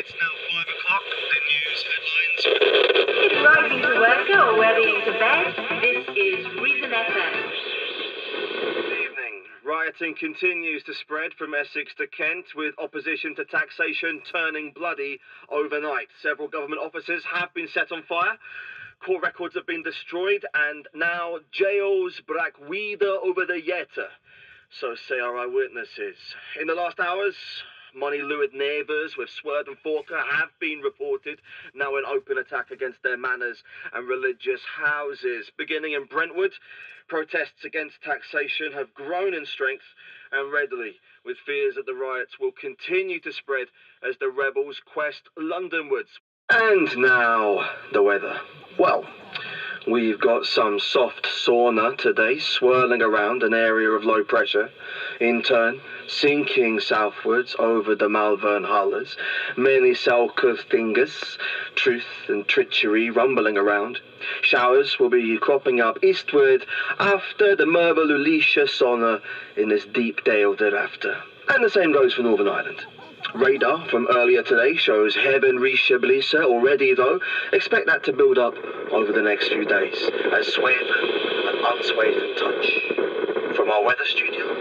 It's now 5 o'clock. The news headlines. If you're riding to work or wearing to bed, this is Reason FM. Good evening. Rioting continues to spread from Essex to Kent, with opposition to taxation turning bloody overnight. Several government offices have been set on fire. Court records have been destroyed, and now jails brak wieder over the Jette. So say our eyewitnesses. In the last hours, money-lured neighbours with Sword and Forker have been reported, now in open attack against their manors and religious houses. Beginning in Brentwood, protests against taxation have grown in strength and readily, with fears that the riots will continue to spread as the rebels quest Londonwards. And now, the weather. Well, we've got some soft sauna today swirling around an area of low pressure, in turn sinking southwards over the Malvern Hullers. Many Selkirk fingers, truth and treachery rumbling around. Showers will be cropping up eastward after the Mervalulisha sauna in this deep dale thereafter. And the same goes for Northern Ireland. Radar from earlier today shows Heaven Rishablisa already, though. Expect that to build up over the next few days as swathen and unswathen touch. From our weather studio,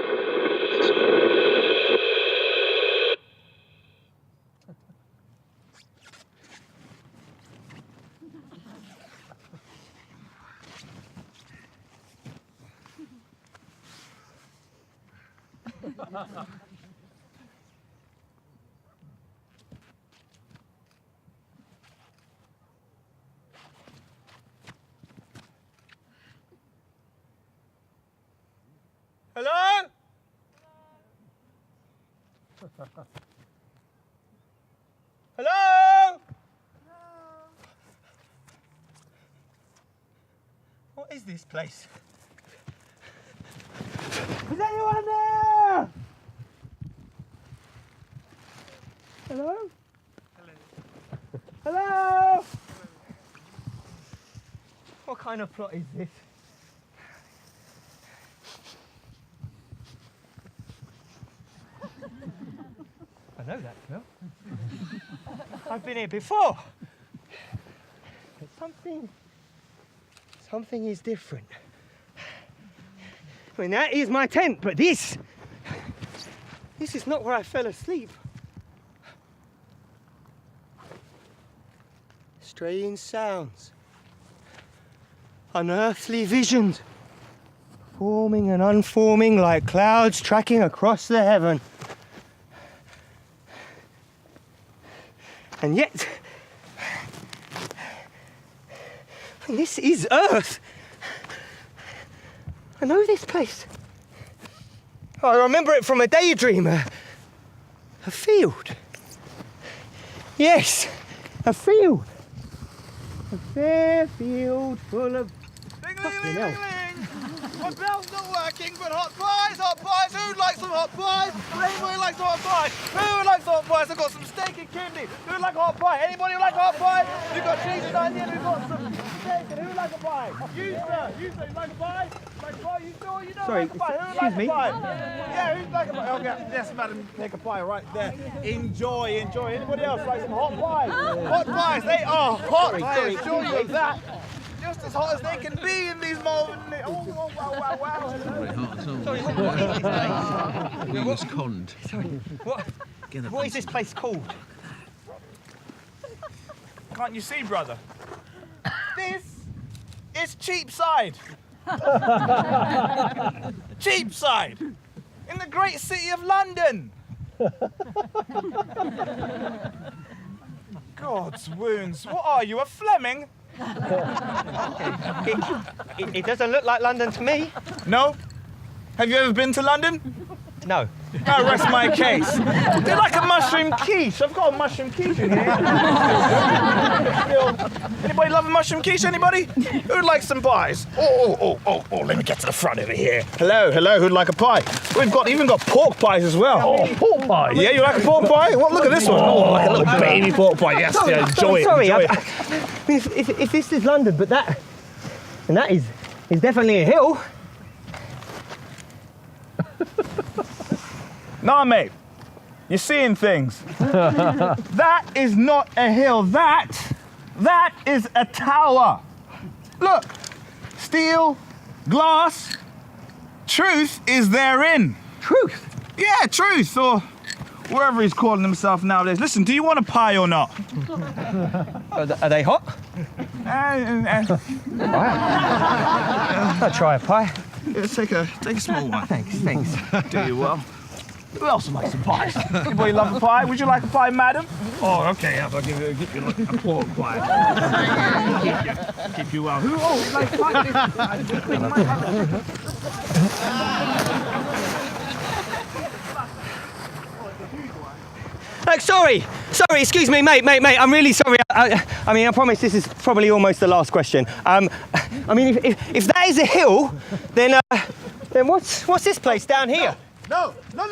Hello? Hello? What is this place? Is anyone there? Hello? Hello? What kind of plot is this? I know that smell. I've been here before. But something is different. I mean, that is my tent, but this is not where I fell asleep. Strange sounds, unearthly visions, forming and unforming like clouds tracking across the heaven. And yet, this is Earth. I know this place. I remember it from a daydream, a field. Yes, a field. A fair field full of... Fucking hell. My bell's not working, but hot pies, who'd like some hot pies? Anybody likes hot pies? Who likes hot pies? I've got some steak and kidney. Who'd like a hot pie? Anybody like a hot pie? We've got cheese and onion, we've got some steak, and who'd like a pie? You sir, you like a pie? Like a pie, you sure you don't Sorry, like a pie? Who'd like a pie? Yeah, who'd like a pie? Okay, yes madam, take a pie right there. Enjoy. Anybody else like some hot pies? Hot pies, they are hot, I assure you of that. Just as hot as they can be in these moments. Oh, wow. Very hot at all. Sorry, what is this place? We was conned. Sorry, what is this place called? Can't you see, brother? This is Cheapside. Cheapside, in the great city of London. God's wounds, what are you, a Fleming? It doesn't look like London to me. No? Have you ever been to London? No. I rest my case. They're like a mushroom quiche. I've got a mushroom quiche in here. Anybody love a mushroom quiche? Anybody? Who'd like some pies? Oh, let me get to the front over here. Hello, who'd like a pie? We've even got pork pies as well. Oh, pork pie? Yeah, you like a pork pie? Well, look at this one. Oh, like a little baby pork pie. Yes, Sorry, enjoy it. Sorry, enjoy it. I mean, if this is London, but that is definitely a hill. Nah, mate. You're seeing things. That is not a hill. That is a tower. Look, steel, glass, truth is therein. Truth? Yeah, truth, or wherever he's calling himself nowadays. Listen, do you want a pie or not? Are they hot? I'll try a pie. Yeah, take a small one. Thanks. Do you well. Who else would like some pies? Anybody love a pie? Would you like a pie, madam? Oh, okay, I'll give you like a pork pie. keep you well. Who? Oh, like Like, sorry, excuse me, mate. I'm really sorry. I mean, I promise this is probably almost the last question. I mean, if that is a hill, then what's this place down here? No, don't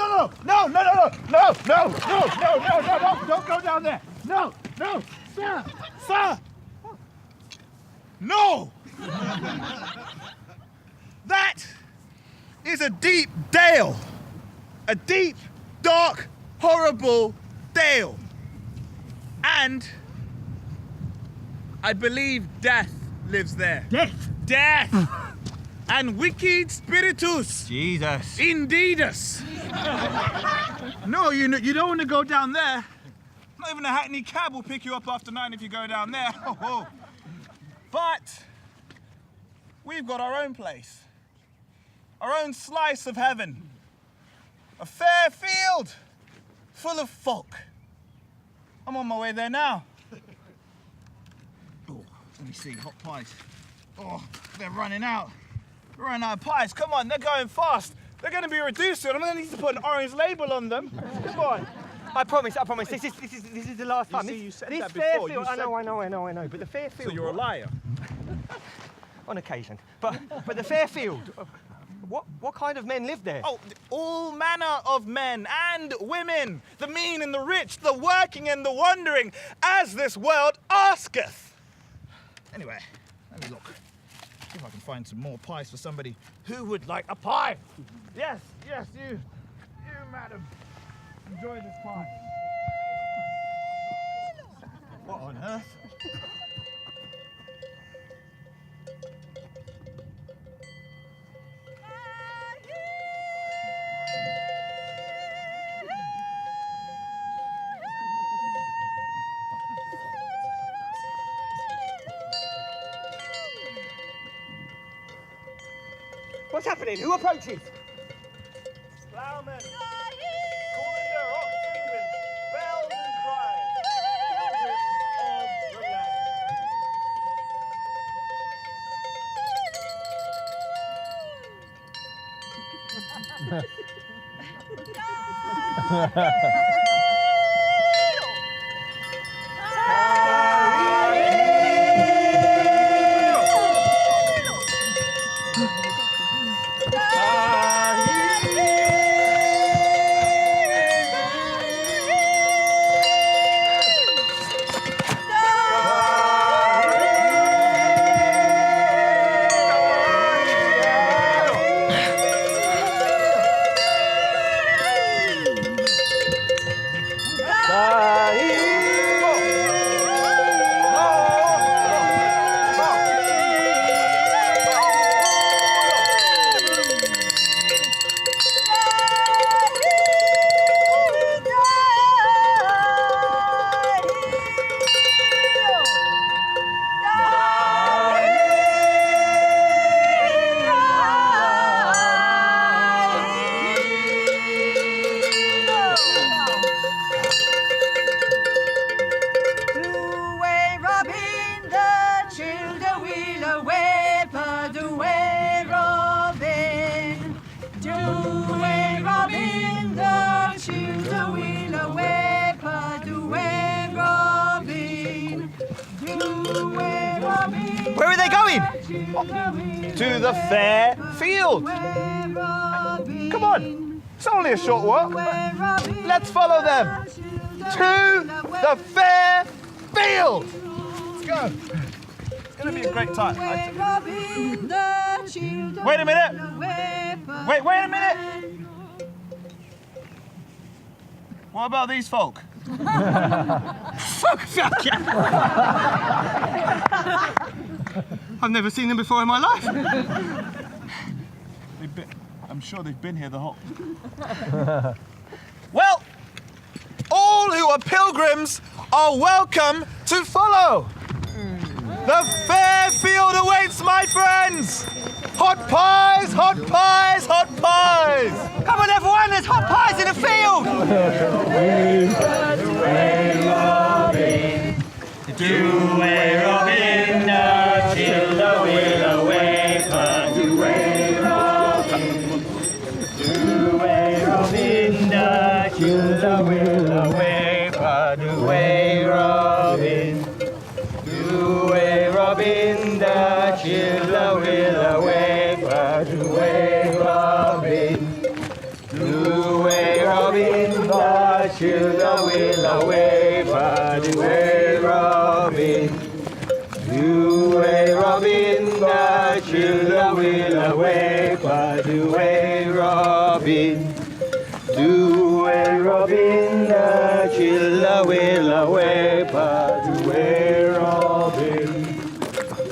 go down there. No, sir. No. That is a deep dale. A deep, dark, horrible dale. And I believe death lives there. Death. And wicked spiritus. Jesus. Indeedus. No, you don't want to go down there. Not even a hackney cab will pick you up after 9 if you go down there. But we've got our own place. Our own slice of heaven. A fair field full of folk. I'm on my way there now. Oh, let me see, hot pies. Oh, they're running out. We're running out of pies. Come on, they're going fast. They're going to be reduced soon. I'm going to need to put an orange label on them. Come on. I promise. This is the last time. You said this that before. Fairfield. I know. But the Fairfield. So you're a liar. On occasion. But the Fairfield. What kind of men live there? Oh, all manner of men and women. The mean and the rich, the working and the wandering, as this world asketh. Anyway, let me look. See if I can find some more pies for somebody who would like a pie. Yes, you, madam. Enjoy this pie. What on earth? What's happening? Who approaches? Ploughmen, calling their oxen with bells and cries, pilgrims of the land. Where are they going? To the fair field. Come on, it's only a short walk. Let's follow them to the fair field. Let's go. It's going to be a great time. Wait a minute. Wait a minute. What about these folk? Fuck yeah. I've never seen them before in my life. I'm sure they've been here the whole... Well, all who are pilgrims are welcome to follow. The fair field awaits, my friends. Hot pies, hot pies, hot pies. Come on, everyone, there's hot pies in the field. Do-way Robin, till the will awaken. Do-way Robin. Do-way Robin, till the will awaken. Do-way Robin. Do-way Robin, till the will awaken. Do-way Robin. Do-way Robin, till the will awaken. Do-way Robin. Do-way Robin, till the will awaken. Do-way Robin. Do-way Robin, till the will awaken. Do-way Robin.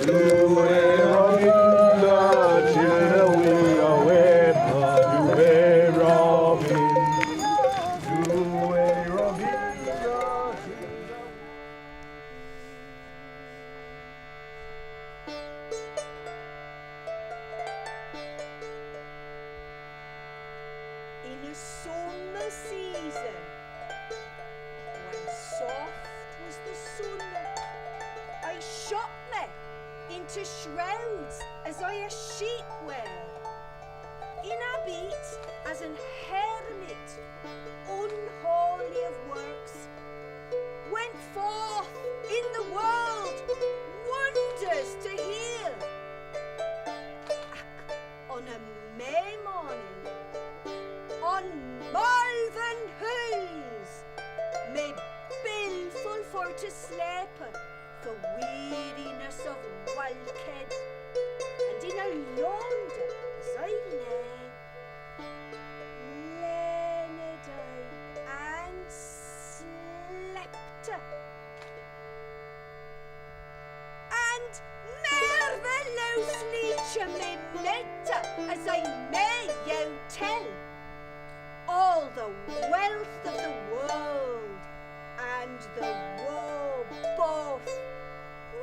Do-way Robin, till the will awaken. Do-way Robin. Do-way Robin. In a summer season, when soft was the sun, I shot me into shrouds as I a sheep wear. In a beat as an hermit, unholy of works, went forth in the world wonders to hear. On a May morning, on Malvern Hills, me billful for to sleep, for weariness of walkhead, and in a land as I lay, learned I and slept, and marvelously to me met, as I may you tell, all the wealth of the world and the woe both,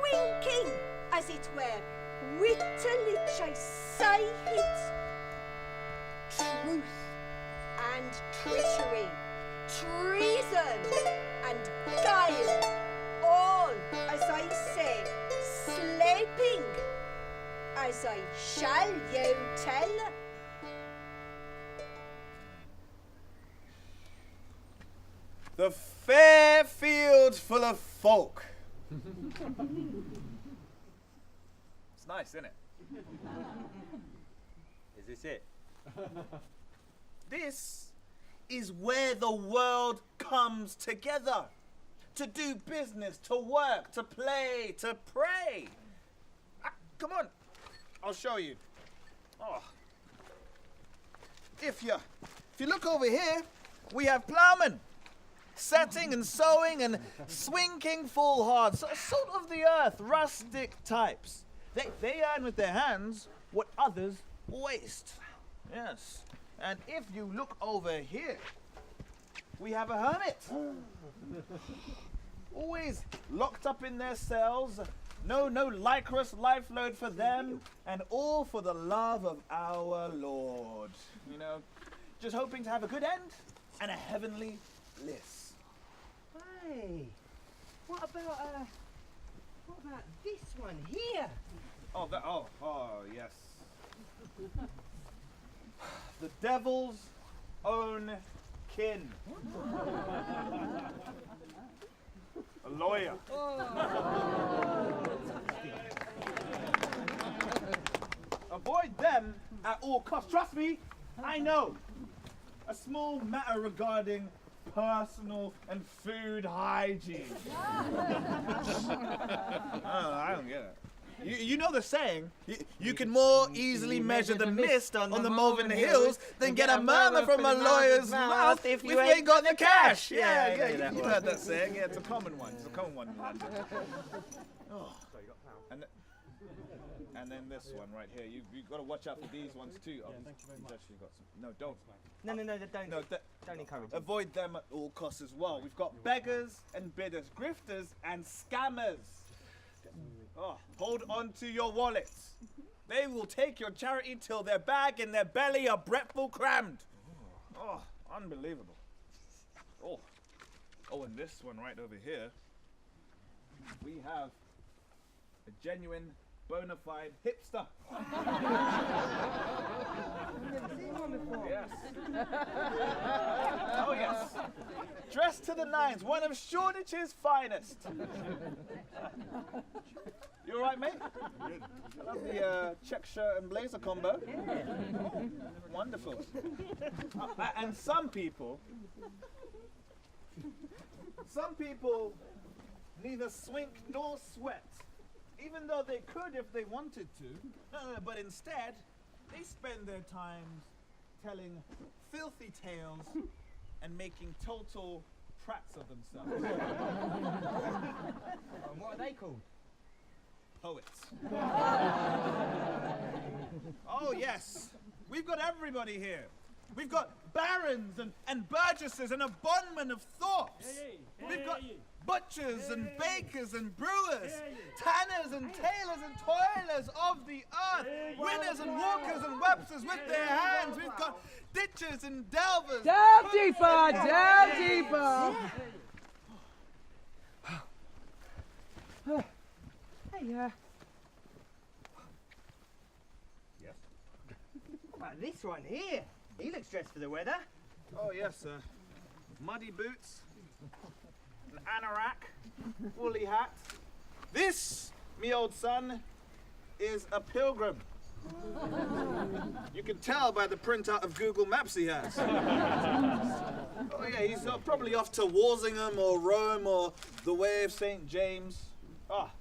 winking as it were, wittily I say it. Truth and treachery, treason and guile, all as I say, sleeping as I shall you tell. The fair field full of folk. It's nice, isn't it? Is this it? This is where the world comes together. To do business, to work, to play, to pray. Come on, I'll show you. Oh. If you look over here, we have ploughmen. Setting and sowing and swinking full hard, sort of the earth, rustic types. They earn with their hands what others waste. Yes. And if you look over here, we have a hermit. Always locked up in their cells, no lycrous life load for them, and all for the love of our Lord. You know, just hoping to have a good end and a heavenly bliss. Hey, what about this one here? Oh, yes. The devil's own kin. A lawyer. Avoid them at all costs. Trust me, I know. A small matter regarding personal and food hygiene. I don't get it. You know the saying, you can more easily measure the mist on the Malvern Hills than get a murmur from a lawyer's mouth if you ain't got the cash. Yeah, you heard that saying. Yeah, it's a common one. It's a common one in London. Oh. And then this one right here. You've got to watch out for these ones too. Oh, thank you very much. Actually got some. No, don't. No, don't encourage them. Avoid them at all costs as well. We've got beggars and bidders, grifters and scammers. Oh, hold on to your wallets. They will take your charity till their bag and their belly are breadful crammed. Oh, unbelievable. Oh, and this one right over here. We have a genuine, bona fide hipster. I've never seen one before. Yes. Oh, yes. Dressed to the nines, one of Shoreditch's finest. You all right, mate? Good. I love the check shirt and blazer combo. Oh, wonderful. And some people neither swink nor sweat, even though they could if they wanted to, but instead they spend their time telling filthy tales and making total prats of themselves. And what are they called? Poets. Oh yes, we've got everybody here. We've got barons and burgesses and a bondman of thoughts. We've got butchers and bakers and brewers, tanners and tailors and toilers of the earth, winners and walkers and websters with their hands. We've got ditchers and delvers. Delve deeper, delve deeper. Hey, Yes. what about this one here? He looks dressed for the weather. Oh yes, sir. Muddy boots, an anorak, woolly hat. This, me old son, is a pilgrim. You can tell by the printout of Google Maps he has. Oh yeah, he's probably off to Walsingham or Rome or the Way of St. James. Ah,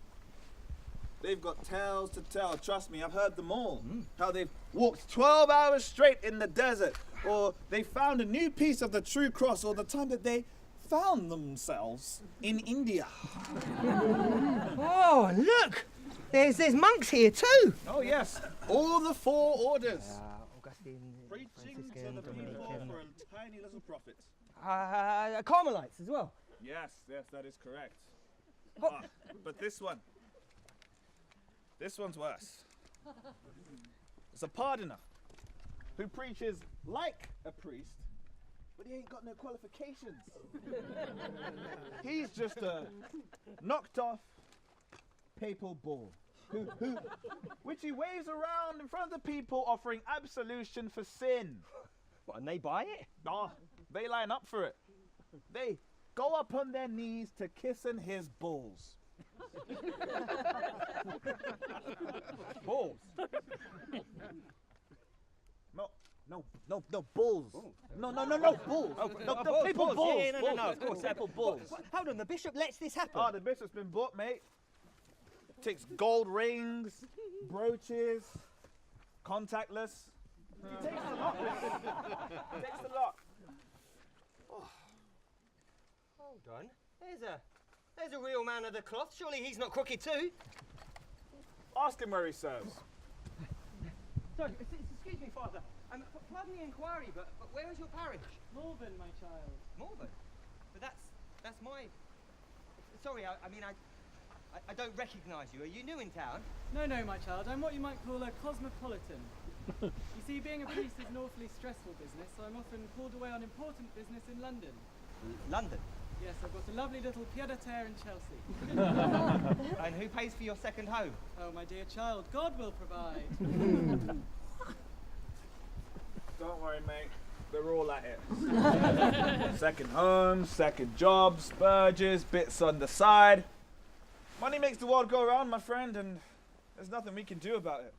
they've got tales to tell. Trust me, I've heard them all. How they've walked 12 hours straight in the desert, or they found a new piece of the true cross, or the time that they found themselves in India. Oh, look! There's monks here too. Oh yes, all the four orders. Augustine, Preaching to the people for a tiny little profit. Carmelites as well. Yes, that is correct. What? But this one's worse. It's a pardoner who preaches like a priest, but he ain't got no qualifications. He's just a knocked off papal bull, which he waves around in front of the people offering absolution for sin. What, and they buy it? Oh, they line up for it. They go up on their knees to kissing his balls. Balls. No, bulls. No, bulls. No, people bulls. Yeah, no, of course, apple bulls. Hold on, the bishop lets this happen. Oh, the bishop's been bought, mate. Takes gold rings, brooches, contactless. He takes a lot. Takes a lot. Hold on. There's a real man of the cloth. Surely he's not crooked too. Ask him where he serves. Sorry, excuse me, Father. Pardon the inquiry, but where is your parish? Malvern, my child. Malvern. But that's my. Sorry, I don't recognise you. Are you new in town? No, my child. I'm what you might call a cosmopolitan. You see, being a priest is an awfully stressful business, so I'm often called away on important business in London. London. Yes, I've got a lovely little pied-à-terre in Chelsea. And who pays for your second home? Oh, my dear child, God will provide. Don't worry, mate. They're all at it. Second homes, second jobs, spurges, bits on the side. Money makes the world go around, my friend, and there's nothing we can do about it.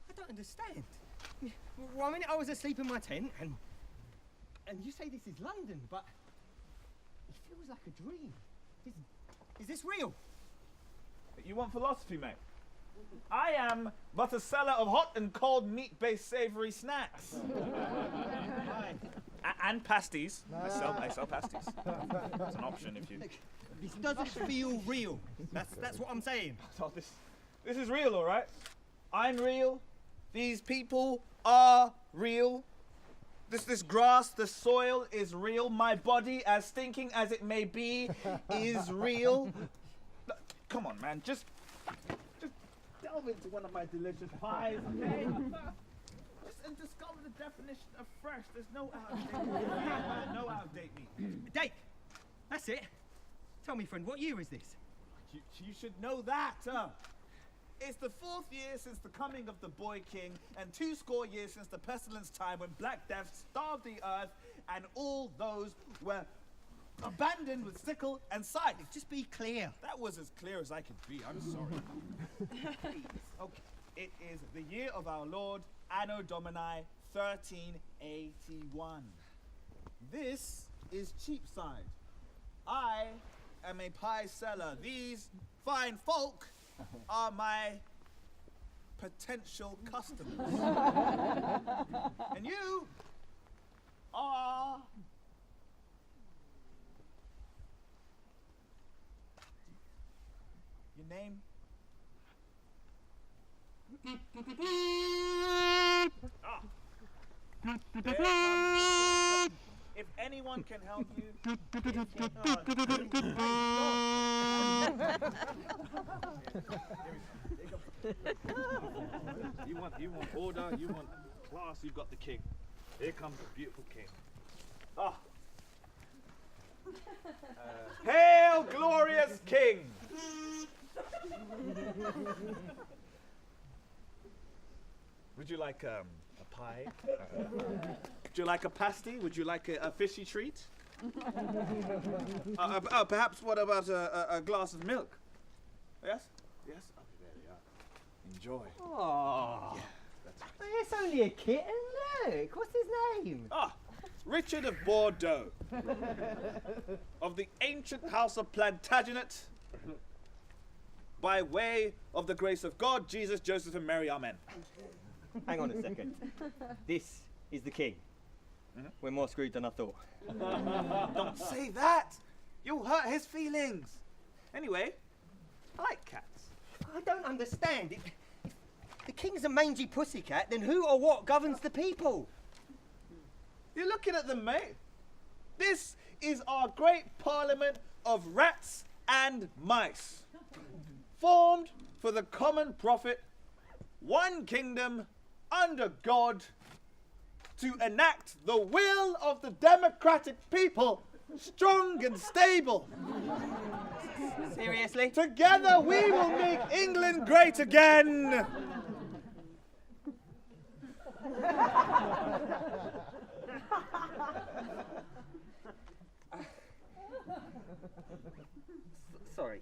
I don't understand. Well, I mean, I was asleep in my tent, and you say this is London, but it feels like a dream. Is this real? You want philosophy, mate? I am but a seller of hot and cold meat-based savory snacks. And pasties. I sell pasties. It's an option if you... This doesn't feel real. That's what I'm saying. So this is real, all right? I'm real. These people are real. This grass, the soil is real. My body, as stinking as it may be, is real. Come on, man. Just delve into one of my delicious pies, okay? And discover the definition of fresh. There's no outdate meat. Dake, that's it. Tell me, friend, what year is this? You should know that. It's the 4th year since the coming of the boy king, and 2 years since the pestilence time when Black Death starved the earth, and all those were abandoned with sickle and scythe. Just be clear. That was as clear as I could be. I'm sorry. Okay. It is the year of our Lord, Anno Domini 1381. This is Cheapside. I am a pie seller. These fine folk are my potential customers. And you are... Your name? If anyone can help you, you want order, you want class, you've got the king. Here comes the beautiful king. Hail, glorious king! Would you like a pie? Would you like a pasty? Would you like a fishy treat? Perhaps what about a glass of milk? Yes? Yes? Oh, there we are. Enjoy. Oh, Yeah, that's right. it's only a kitten. Look, what's his name? Richard of Bordeaux, of the ancient house of Plantagenet, by way of the grace of God, Jesus, Joseph, and Mary, amen. Hang on a second. This is the king. We're more screwed than I thought. Don't say that! You'll hurt his feelings. Anyway, I like cats. I don't understand. If the king's a mangy pussycat, then who or what governs the people? You're looking at them, mate. This is our great parliament of rats and mice, formed for the common profit, one kingdom under God, to enact the will of the democratic people, strong and stable. Seriously? Together we will make England great again. Sorry.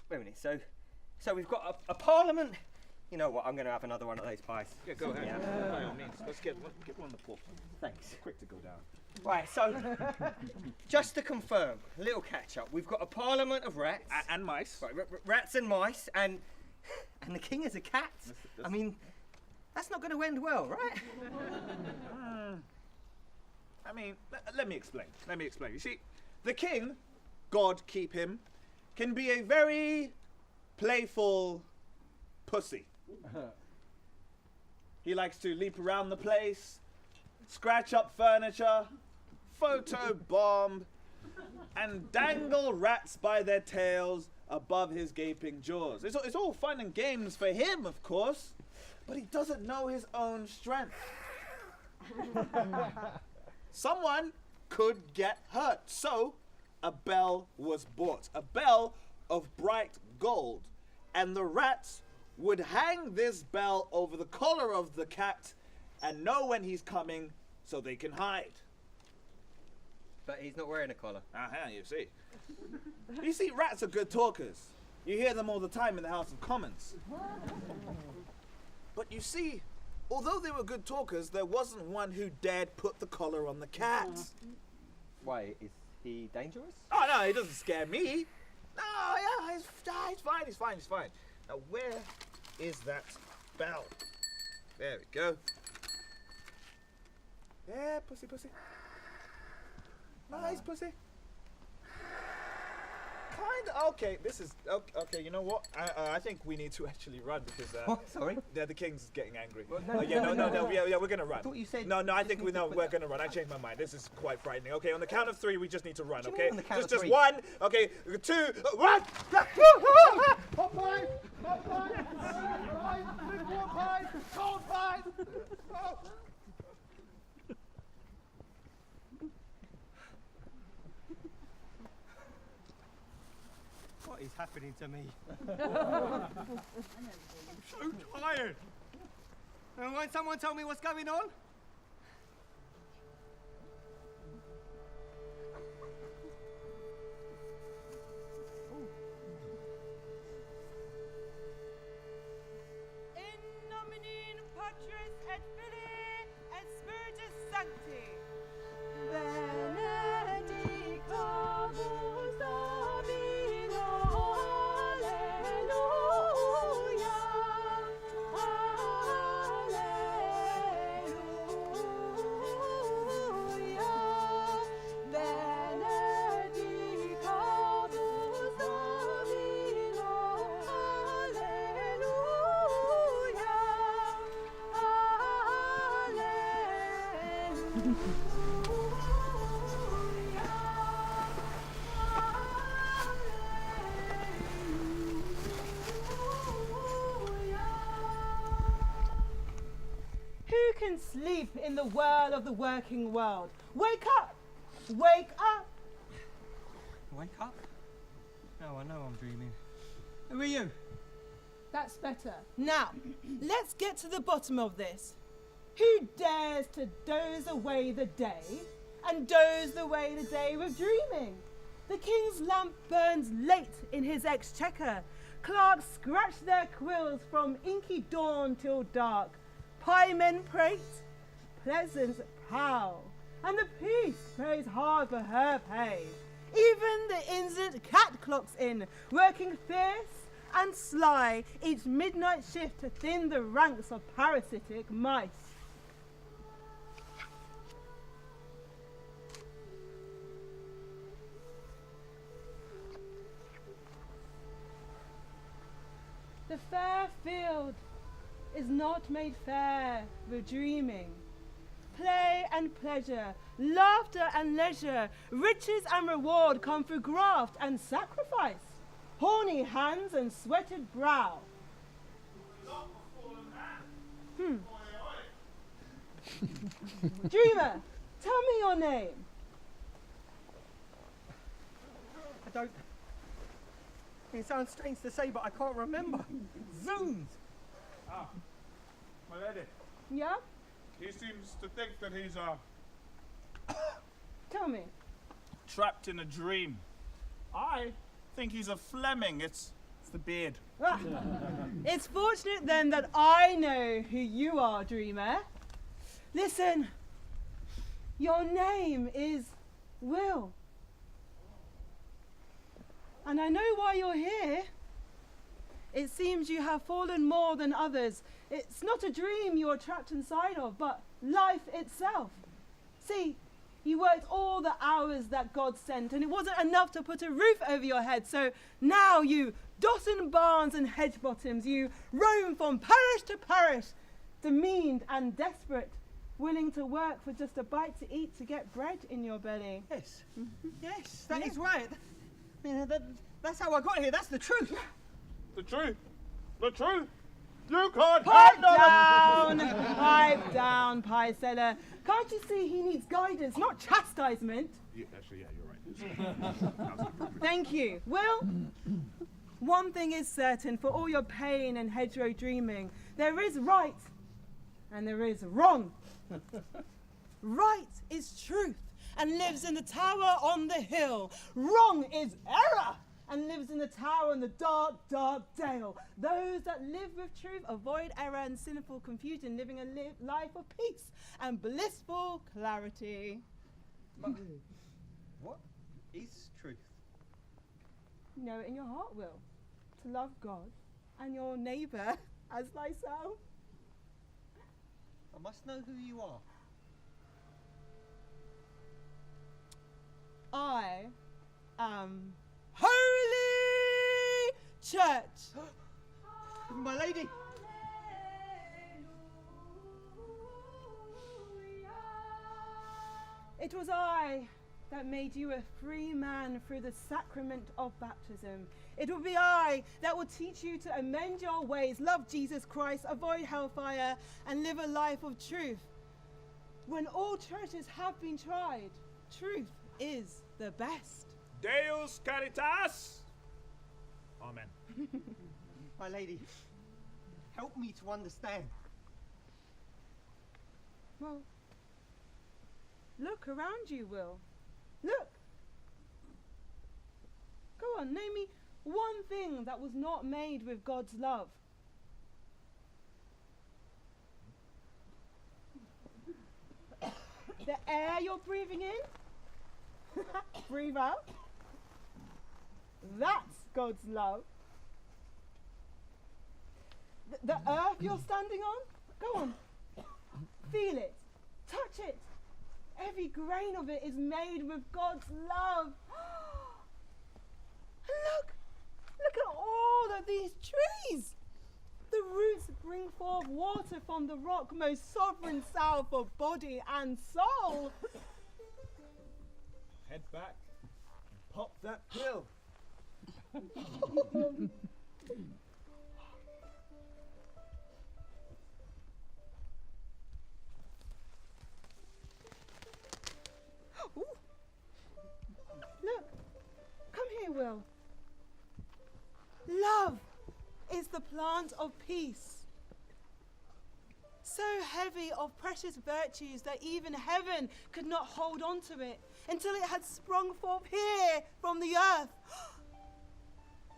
Wait a minute. So we've got a parliament. You know what? I'm going to have another one of those pies. Yeah, go ahead. Yeah. By all means. Let's get one on the pork. Thanks. Quick to go down. Right. So, just to confirm, a little catch up. We've got a parliament of rats And mice. right, rats and mice, and the king is a cat. I mean, that's not going to end well, right? I mean, let me explain. You see, the king, God keep him, can be a very playful pussy. He likes to leap around the place, scratch up furniture, photobomb, and dangle rats by their tails above his gaping jaws. It's all fun and games for him, of course, but he doesn't know his own strength. Someone could get hurt, so a bell was bought, a bell of bright gold, and the rats would hang this bell over the collar of the cat and know when he's coming so they can hide. But he's not wearing a collar. You see. You see, rats are good talkers. You hear them all the time in the House of Commons. But you see, although they were good talkers, there wasn't one who dared put the collar on the cat. Why, is he dangerous? Oh, no, he doesn't scare me. No, yeah, he's fine. Now, where is that bell? There we go. Yeah, pussy. Nice, pussy. Okay, this is okay. You know what? I think we need to actually run because What? Sorry? the king's getting angry. Well, We're gonna run. I thought you said. No, I think we're gonna run. I changed my mind. This is quite frightening. Okay, on the count of 3, we just need to run. What do you Okay, mean on the count of just 3? 1. Okay, 2, run! Hot pie! Lukewarm pie! Cold pie! Oh. What is happening to me? I'm so tired. And won't someone tell me what's going on? In nomine Patris et Filii et Spiritus Sancti. Benedictabus Domino, Alleluia, Alleluia. Benedictabus Domino, Alleluia, Who can sleep in the whirl of the working world? Wake up! Wake up! Wake up. No, I know I'm dreaming. Who are you? That's better. Now, let's get to the bottom of this. Who dares to doze away the day and doze away the day with dreaming? The king's lamp burns late in his exchequer. Clerks scratch their quills from inky dawn till dark. Piemen prate, pleasant prowl, and the peace prays hard for her pay. Even the insolent cat clocks in, working fierce and sly each midnight shift to thin the ranks of parasitic mice. The fair field is not made fair with dreaming. Play and pleasure, laughter and leisure, riches and reward come through graft and sacrifice, horny hands and sweated brow. Dreamer, tell me your name. I don't. It sounds strange to say, but I can't remember. Zooms. My lady, Yeah? he seems to think that he's Tell me. trapped in a dream. I think he's a Fleming. It's the beard. Ah, it's fortunate then that I know who you are, dreamer. Listen, your name is Will. And I know why you're here. It seems you have fallen more than others. It's not a dream you are trapped inside of, but life itself. See, you worked all the hours that God sent, and it wasn't enough to put a roof over your head. So now you Dawson barns and hedge bottoms, you roam from parish to parish, demeaned and desperate, willing to work for just a bite to eat to get bread in your belly. Yes. Yes, that is right. That's how I got here. That's the truth. The truth. The truth. You can't Pipe handle down! Pipe down, pie seller. Can't you see he needs guidance, not chastisement? it. Actually, yeah, you're right. Thank you. Will, one thing is certain for all your pain and hedgerow dreaming. There is right and there is wrong. Right is truth and lives in the tower on the hill. Wrong is error and lives in the tower in the dark, dark dale. Those that live with truth avoid error and sinful confusion, living a life of peace and blissful clarity. What is truth? you know it in your heart, Will, to love God and your neighbour as thyself. I must know who you are. I am Holy Church. My lady. It was I that made you a free man through the sacrament of baptism. It will be I that will teach you to amend your ways, love Jesus Christ, avoid hellfire, and live a life of truth. When all churches have been tried, truth is the best. Deus Caritas. Amen. My lady, help me to understand. Well, look around you, Will. Look. Go on, name me one thing that was not made with God's love. The air you're breathing in, breathe out. That's God's love. The earth you're standing on, go on. Feel it, touch it. Every grain of it is made with God's love. And look at all of these trees. The roots bring forth water from the rock, most sovereign soul for body and soul. Head back and pop that pill. Ooh. Look, come here, Will. Love is the plant of peace. So heavy of precious virtues that even heaven could not hold on to it until it had sprung forth here from the earth.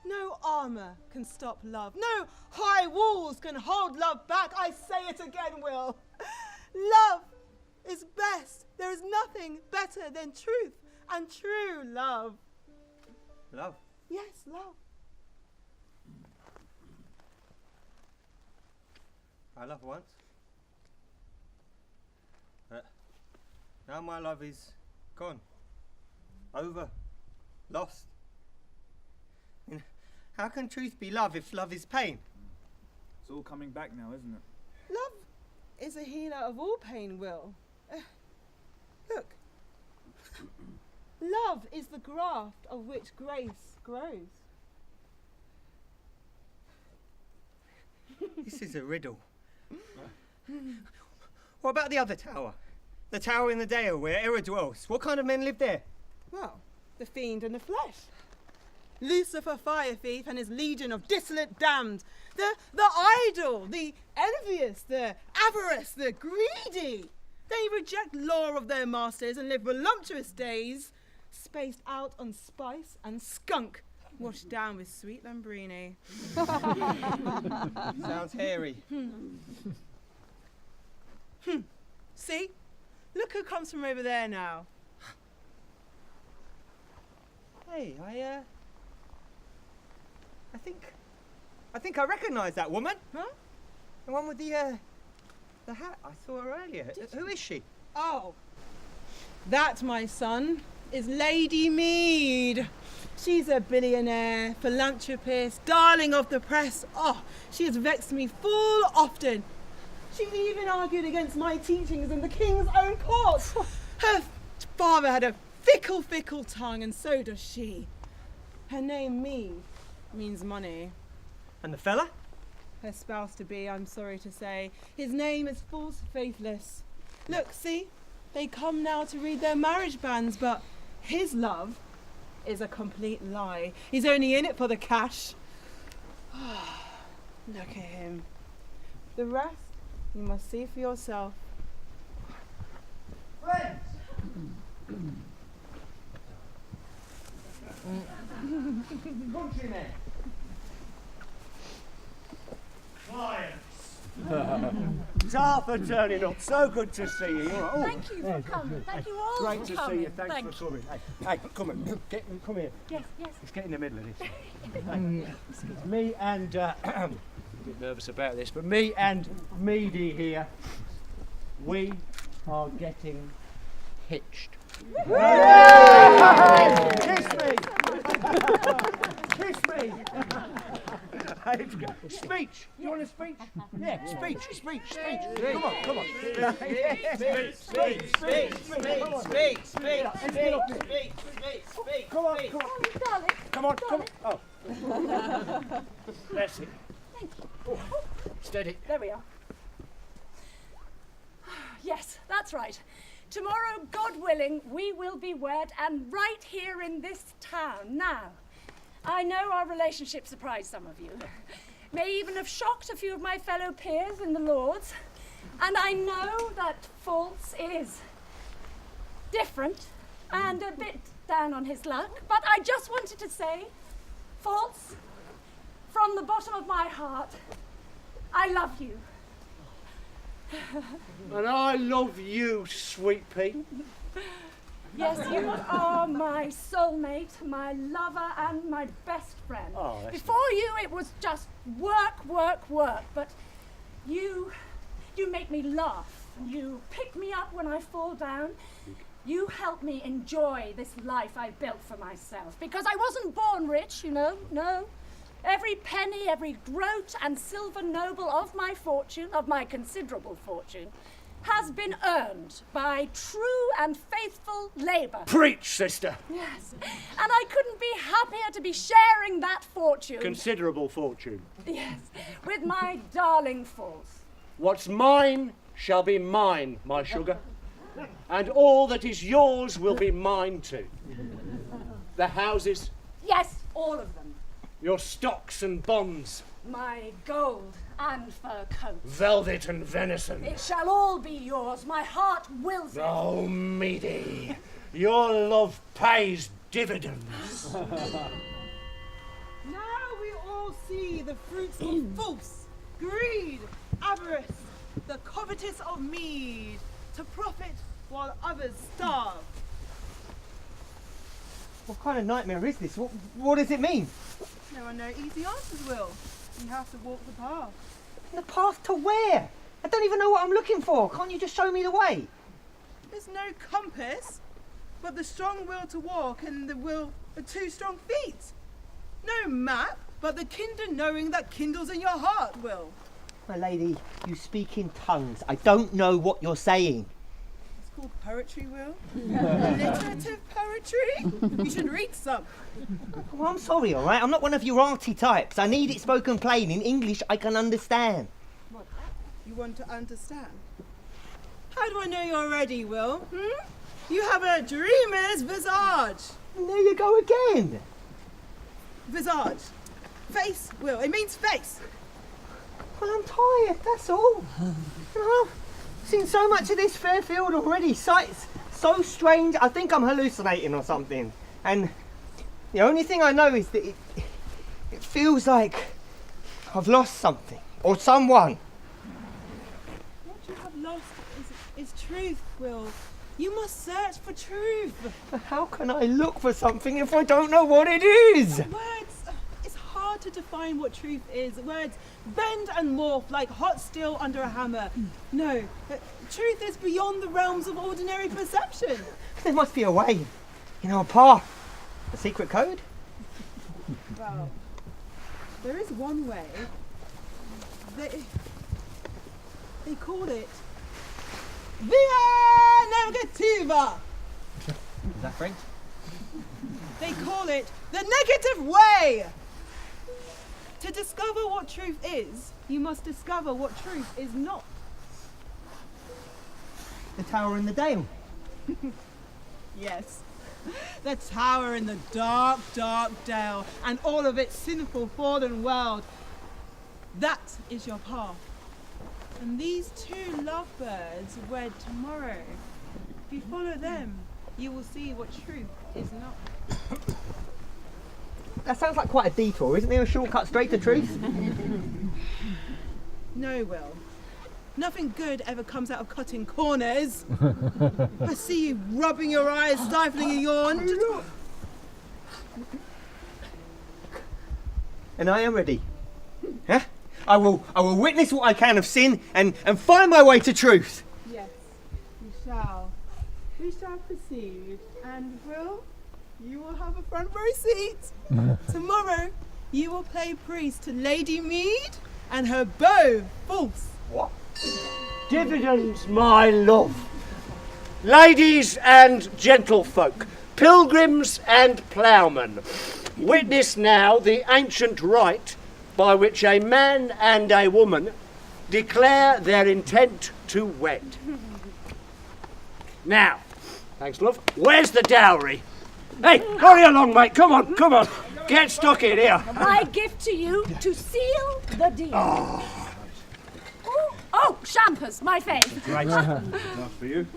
No armour can stop love. No high walls can hold love back. I say it again, Will. Love is best. There is nothing better than truth and true love. Love? Yes, love. I loved once. But now my love is gone. Over. Lost. And how can truth be love if love is pain? It's all coming back now, isn't it? Love is a healer of all pain, Will. Look. Love is the graft of which grace grows. This is a riddle. What about the other tower? The tower in the Dale where Error dwells. What kind of men live there? Well, the fiend and the flesh. Lucifer, fire thief, and his legion of dissolute damned. The idle, the envious, the avarice, the greedy. They reject law of their masters and live voluptuous days, spaced out on spice and skunk, washed down with sweet Lambrini. Sounds hairy. See? Look who comes from over there now. Hey, I think I recognise that woman. Huh? The one with the hat. I saw her earlier. Who is she? Oh, that, my son, is Lady Mead. She's a billionaire, philanthropist, darling of the press. Oh, she has vexed me full often. She even argued against my teachings in the king's own court. Her father had a fickle tongue, and so does she. Her name, Mead, means money. And the fella? Her spouse-to-be, I'm sorry to say. His name is false faithless. Look, see? They come now to read their marriage banns, but his love is a complete lie. He's only in it for the cash. Look at him. The rest, you must see for yourself. Friends! Countrymen! Clients! Thanks, Arthur, turning up. So good to see you. All right. Oh, Thank you for coming. Thank you all great for to coming. see you. Thanks for coming. Hey, come on. Come here. Yes, yes. Let's get in the middle of this. It's me and... I'm a bit nervous about this, but me and Meady here, we are getting hitched. Kiss me! Kiss me! Speech! You want a speech? Yeah, speech. Come on. Speech. Come on. Oh. That's it. Thank you. Oh. Steady. There we are. Yes, that's right. Tomorrow, God willing, we will be wed, and right here in this town. Now, I know our relationship surprised some of you. May even have shocked a few of my fellow peers in the Lords. And I know that False is different and a bit down on his luck. But I just wanted to say, False, from the bottom of my heart, I love you. And I love you, sweet pea. Yes, you are my soulmate, my lover, and my best friend. Oh, that's Before you, it was just work. But you make me laugh. You pick me up when I fall down. You help me enjoy this life I built for myself. Because I wasn't born rich, no. Every penny, every groat and silver noble of my fortune, of my considerable fortune, has been earned by true and faithful labour. Preach, sister. Yes, and I couldn't be happier to be sharing that fortune. Considerable fortune. Yes, with my darling False. What's mine shall be mine, my sugar. And all that is yours will be mine too. The houses. Yes, all of them. Your stocks and bonds. My gold and fur coat. Velvet and venison. It shall all be yours. My heart wills it. Oh, Meady, your love pays dividends. Now we all see the fruits of false, greed, avarice, the covetous of mead, to profit while others starve. What kind of nightmare is this? What does it mean? There are no easy answers, Will. You have to walk the path. The path to where? I don't even know what I'm looking for. Can't you just show me the way? There's no compass, but the strong will to walk and the two strong feet. No map, but the kinder knowing that kindles in your heart, Will. My lady, you speak in tongues. I don't know what you're saying. It's called poetry, Will. Alliterative poetry. You should read some. Well, I'm sorry, all right? I'm not one of your arty types. I need it spoken plain in English I can understand. What? You want to understand? How do I know you're ready, Will? You have a dreamer's visage. And there you go again. Visage. Face, Will. It means face. Well, I'm tired, that's all. I've seen so much of this fair field already. Sights so strange, I think I'm hallucinating or something. And the only thing I know is that it feels like I've lost something or someone. What you have lost is truth, Will. You must search for truth. How can I look for something if I don't know what it is? Words, it's hard to define what truth is. Words bend and morph like hot steel under a hammer. No, truth is beyond the realms of ordinary perception. There must be a way, a path, a secret code. Well, there is one way. They call it Via Negativa. Is that French? They call it the negative way. To discover what truth is, you must discover what truth is not. The tower in the dale. Yes. The tower in the dark, dark dale, and all of its sinful, fallen world. That is your path. And these two lovebirds wed tomorrow. If you follow them, you will see what truth is not. That sounds like quite a detour. Isn't there a shortcut straight to truth? No, Will. Nothing good ever comes out of cutting corners. I see you rubbing your eyes, stifling a yawn. And I am ready. Huh? I will witness what I can of sin and find my way to truth. Yes, we shall. We shall proceed. And Will, you will have a front row seat. Tomorrow, you will play priest to Lady Mead and her beau, False. What? Dividends, my love. Ladies and gentlefolk, pilgrims and ploughmen, witness now the ancient rite by which a man and a woman declare their intent to wed. Now, thanks love, where's the dowry? Hey, hurry along mate, come on, come on. Get stuck in here. My gift to you to seal the deal. Oh, champers, my fave. Right. Enough for you.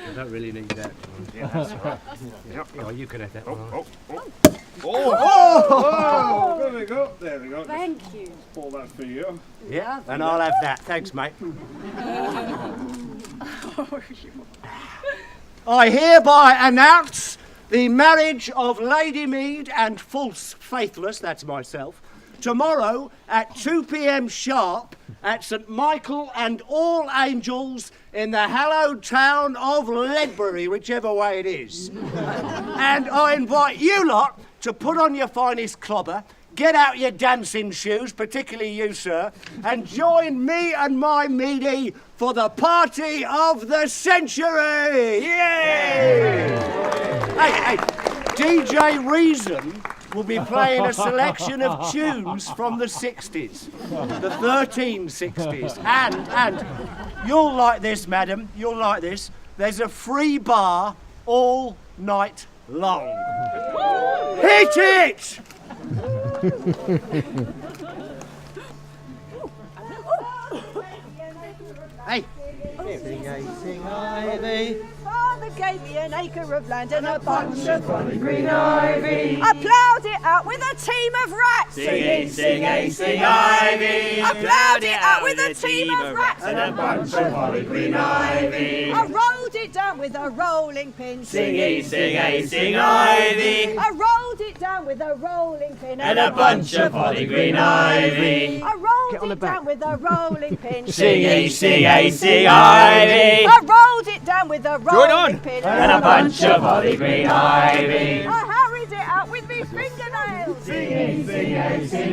I don't really need that. Yeah, that's right. Yep. Oh, you can have that one. Oh, there we go. There we go. Thank you. Just pull that for you. Yeah, and I'll have that. Thanks, mate. I hereby announce the marriage of Lady Mead and False Faithless, that's myself, tomorrow at 2 p.m. sharp at St Michael and All Angels in the hallowed town of LEDBURY, whichever way it is. And I invite you lot to put on your finest clobber, get out your dancing shoes, particularly you, sir, and join me and my Meady for the party of the century! Yay! Hey, DJ Reason will be playing a selection of tunes from the 60s, the 1360s, and you'll like this, madam, you'll like this, there's a free bar all night long. Hit it! Hey. Sing ivy. Father gave me an acre of land and a bunch of Funny green ivy. I ploughed it out with a team of rats. Sing ivy. I ploughed it out with a team of rats And a bunch of holly green ivy. I rolled it down with a rolling pin. Sing ivy. I rolled it down with a rolling pin. And a bunch of holly green ivy. I rolled it down with a rolling pin. Sing ivy. I rolled it down with a rolling pin. And a bunch of holly green ivy. I harried it out with me fingernails. Sing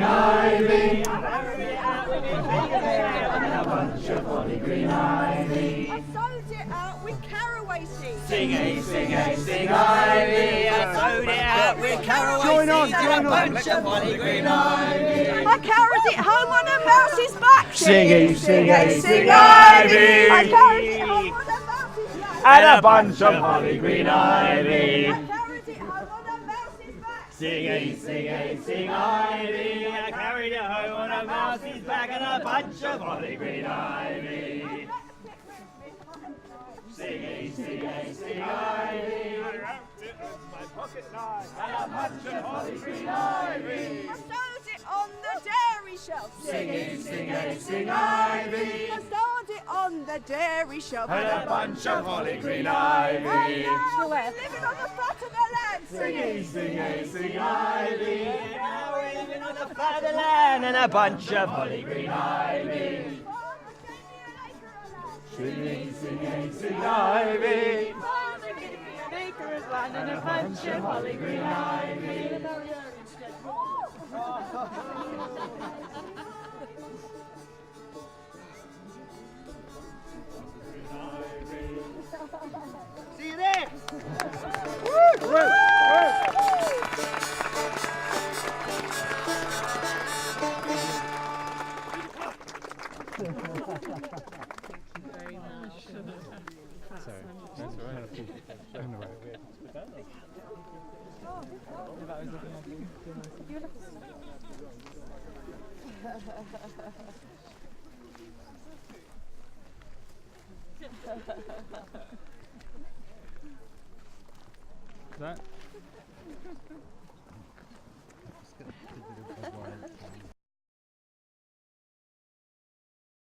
ivy. I harried it out with me fingernails. And a bunch of holly green ivy. I sewed it out with caraway seeds. Sing ivy. I sewed it out with caraway Join on, seeds join and a on. bunch of holly green ivy. I carried it home on a mouse's back. Sing ivy. I carried it home on a mouse's back. And a bunch of holly green ivy. I carried it home on a mouse's back. Sing ivy. I carried it home on a mouse's back and a bunch of holly green ivy. Sing ivy. I wrapped it with my pocket knife and a bunch of holly green ivy. I sewed it on the dairy shelf. Sing ivy. I sewed it on the dairy shelf. And a bunch of holly green ivy. Now we're living on the fat of the land. Sing ivy. Now we're living on the fat of the land and a bunch of holly green ivy. Sing ivy. Father gave me an acre of land And a bunch of holly green ivy. See you there. That